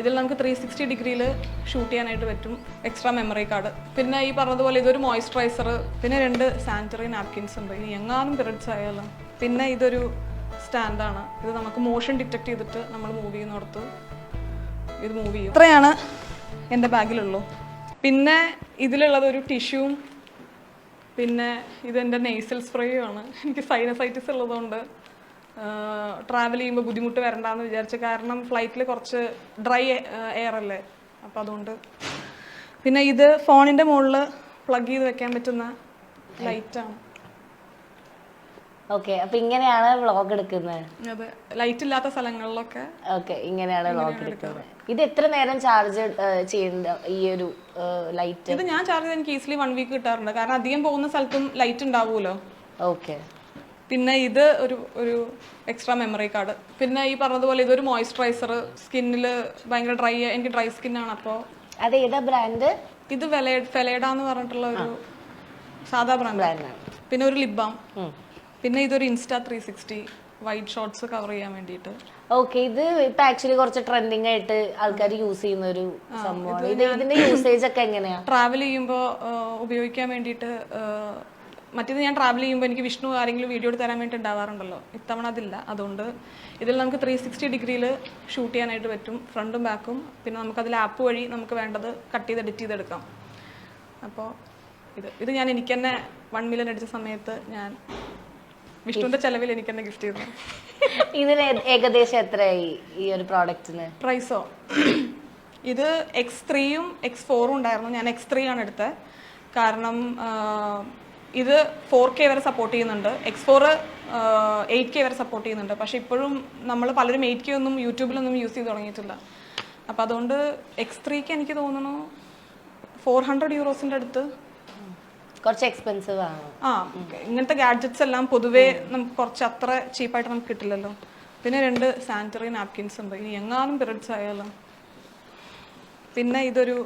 ഇതിൽ നമുക്ക് 360 ഡിഗ്രിയിൽ ഷൂട്ട് ചെയ്യാനായിട്ട് പറ്റും. എക്സ്ട്രാ മെമ്മറി കാർഡ്, പിന്നെ ഈ പറഞ്ഞതുപോലെ ഇതൊരു മോയ്സ്ചറൈസർ, പിന്നെ 2 സാനിറ്ററി നാപ്കിൻസ് ഉണ്ട്, ഇനി എങ്ങാനും പിറിഡ്സ് ആയാലും. പിന്നെ ഇതൊരു സ്റ്റാൻഡാണ്, ഇത് നമുക്ക് മോഷൻ ഡിറ്റക്ട് ചെയ്തിട്ട് നമ്മൾ മൂവ് ചെയ്യുന്നിടത്ത് ഇത് മൂവ് ചെയ്യും. ഇത്രയാണ് എൻ്റെ ബാഗിലുള്ളൂ. പിന്നെ ഇതിലുള്ളത് ഒരു ടിഷ്യൂവും, പിന്നെ ഇതെൻ്റെ നെയ്സൽ സ്പ്രേയും ആണ്. എനിക്ക് സൈനസൈറ്റിസ് ഉള്ളതുകൊണ്ട് ട്രാവൽ ചെയ്യുമ്പോൾ ബുദ്ധിമുട്ട് വരണ്ടെന്ന് വിചാരിച്ചു, കാരണം ഫ്ലൈറ്റിൽ കുറച്ച് ഡ്രൈ എയർ അല്ലേ, അപ്പോൾ അതുകൊണ്ട്. പിന്നെ ഇത് ഫോണിൻ്റെ മുകളിൽ പ്ലഗ് ചെയ്ത് വെക്കാൻ പറ്റുന്ന ലൈറ്റാണ്. ഓക്കെ, അപ്പൊ ഇങ്ങനെയാണ് വ്ളോഗ് എടുക്കുന്നത്. അതെ, ലൈറ്റ് ഇല്ലാത്ത സ്ഥലങ്ങളിലൊക്കെ ഇങ്ങനെയാണ് വ്ളോഗ് എടുക്കുന്നത്. ഇത് എത്ര നേരം ചാർജ് ചെയ്യേണ്ട ഈ ഒരു ലൈറ്റ്? ഇത് ഞാൻ ചാർജ് ചെയ്ത് എനിക്ക് ഈസിലി 1 വീക്ക് കിട്ടാറുണ്ട്, കാരണം അധികം പോകുന്ന സ്ഥലത്തും ലൈറ്റ് ഉണ്ടാവുമല്ലോ. ഓക്കെ. പിന്നെ ഇത് ഒരു എക്സ്ട്രാ മെമ്മറി കാർഡ്. പിന്നെ ഈ പറഞ്ഞതുപോലെ ഇതൊരു മോയ്സ്ചറൈസർ, സ്കിന്നിൽ ഭയങ്കര ഡ്രൈ, എനിക്ക് ഡ്രൈ സ്കിന്നാണ്. അപ്പോൾ അത് ഏതാ ബ്രാൻഡ്? ഇത് ഫെലേഡ എന്ന് പറഞ്ഞിട്ടുള്ള ഒരു സാധാ ബ്രാൻഡാണ്. പിന്നെ ഒരു ലിപ് ബാം, പിന്നെ ഇതൊരു ഇൻസ്റ്റാ 360 വൈറ്റ് ഷോർട്സ് കവർ ചെയ്യാൻ വേണ്ടിയിട്ട്. ഓക്കെ, ഇത് ഇപ്പൊ ആക്ച്വലി കുറച്ച് ട്രെൻഡിങ് ആയിട്ട് ആൾക്കാർ യൂസ് ചെയ്യുന്ന ഒരു സംഭവമാണ്. ഇതിന്റെ യൂസേജ് ഒക്കെ എങ്ങനെയാ? ട്രാവൽ ചെയ്യുമ്പോൾ ഉപയോഗിക്കാൻ വേണ്ടിയിട്ട്. മറ്റേത് ഞാൻ ട്രാവൽ ചെയ്യുമ്പോൾ എനിക്ക് വിഷ്ണു ആരെങ്കിലും വീഡിയോ എടുത്ത് തരാൻ വേണ്ടി ഉണ്ടാവാറുണ്ടല്ലോ, ഇത്തവണ അതില്ല. അതുകൊണ്ട് ഇതിൽ നമുക്ക് 360 ഡിഗ്രിയിൽ ഷൂട്ട് ചെയ്യാനായിട്ട് പറ്റും, ഫ്രണ്ടും ബാക്കും. പിന്നെ നമുക്കതിൽ ആപ്പ് വഴി നമുക്ക് വേണ്ടത് കട്ട് ചെയ്ത് എഡിറ്റ് ചെയ്തെടുക്കാം. അപ്പോൾ ഇത് ഞാൻ എനിക്ക് തന്നെ 1 മില്യൺ അടിച്ച സമയത്ത് ഞാൻ വിഷ്ണുവിന്റെ ചെലവിൽ എനിക്ക് തന്നെ ഗിഫ്റ്റ് ചെയ്തു. ഇതിന് ഏകദേശം എത്രയായി ഈ ഒരു പ്രോഡക്റ്റിന്? പ്രൈസോ? ഇത് X3-ഉം X4-ഉം ഉണ്ടായിരുന്നു. ഞാൻ X3 ആണ് എടുത്തത്, കാരണം ഇത് 4K വരെ സപ്പോർട്ട് ചെയ്യുന്നുണ്ട്. X4 8K വരെ സപ്പോർട്ട് ചെയ്യുന്നുണ്ട്. പക്ഷെ ഇപ്പോഴും നമ്മൾ പലരും 8K ഒന്നും യൂട്യൂബിലൊന്നും യൂസ് ചെയ്ത് തുടങ്ങിയിട്ടില്ല. അപ്പം അതുകൊണ്ട് X3-ക്ക് എനിക്ക് തോന്നുന്നു 400 യൂറോസിൻ്റെ അടുത്ത്. കുറച്ച് എക്സ്പെൻസീവ് ആണ്. ഇങ്ങനത്തെ ഗാഡ്ജറ്റ്സ് എല്ലാം പൊതുവേ നമുക്ക് കുറച്ച് അത്ര ചീപ്പായിട്ട് നമുക്ക് കിട്ടില്ലല്ലോ. പിന്നെ 2 സാനിറ്ററി നാപ്കിൻസ് ഉണ്ട്, ഇനി എങ്ങാനും പിറിഡ്സ് ആയാലും. പിന്നെ ഇതൊരു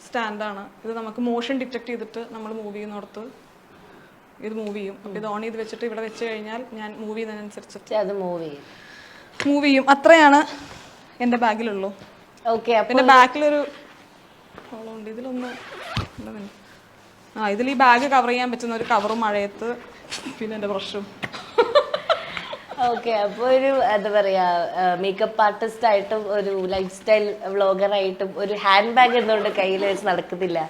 സ്റ്റാൻഡാണ്, ഇത് നമുക്ക് മോഷൻ ഡിറ്റക്ട് ചെയ്തിട്ട് നമ്മൾ മൂവ് ചെയ്യുന്നിടത്ത് ഇത് മൂവ് ചെയ്യും. അപ്പോൾ ഇത് ഓൺ ചെയ്ത് വെച്ചിട്ട് ഇവിടെ വെച്ച് കഴിഞ്ഞാൽ ഞാൻ മൂവ് ചെയ്യുന്നതിനനുസരിച്ച് അത് മൂവ് ചെയ്യും. അത്രയാണ് എൻ്റെ ബാഗിലുള്ളൂ. ഓക്കെ. പിന്നെ ബാക്കിലൊരു ഉണ്ട്, ഇതിലൊന്ന് ഇതിൽ ഈ ബാഗ് കവർ ചെയ്യാൻ പറ്റുന്ന ഒരു കവറും മഴയത്ത്, പിന്നെ എൻ്റെ ബ്രഷും. ഓക്കെ, അപ്പോൾ ഒരു എന്താ പറയാ, മേക്കപ്പ് ആർട്ടിസ്റ്റ് ആയിട്ടും ഒരു ലൈഫ് സ്റ്റൈൽ വ്ളോഗർ ആയിട്ടും ഒരു ഹാൻഡ് ബാഗ് എന്തുകൊണ്ട് കയ്യിൽ വെച്ച് നടക്കത്തില്ല?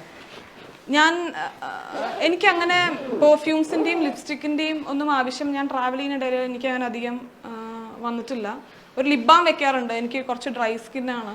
എനിക്കങ്ങനെ പെർഫ്യൂംസിൻ്റെയും ലിപ്സ്റ്റിക്കിൻ്റെയും ഒന്നും ആവശ്യം ഞാൻ ട്രാവൽ ചെയ്യുന്നിടയിൽ എനിക്ക് അങ്ങനെ അധികം വന്നിട്ടില്ല. ഒരു ലിപ് ബാം വെക്കാറുണ്ട്, എനിക്ക് കുറച്ച് ഡ്രൈ സ്കിന്നാണ്.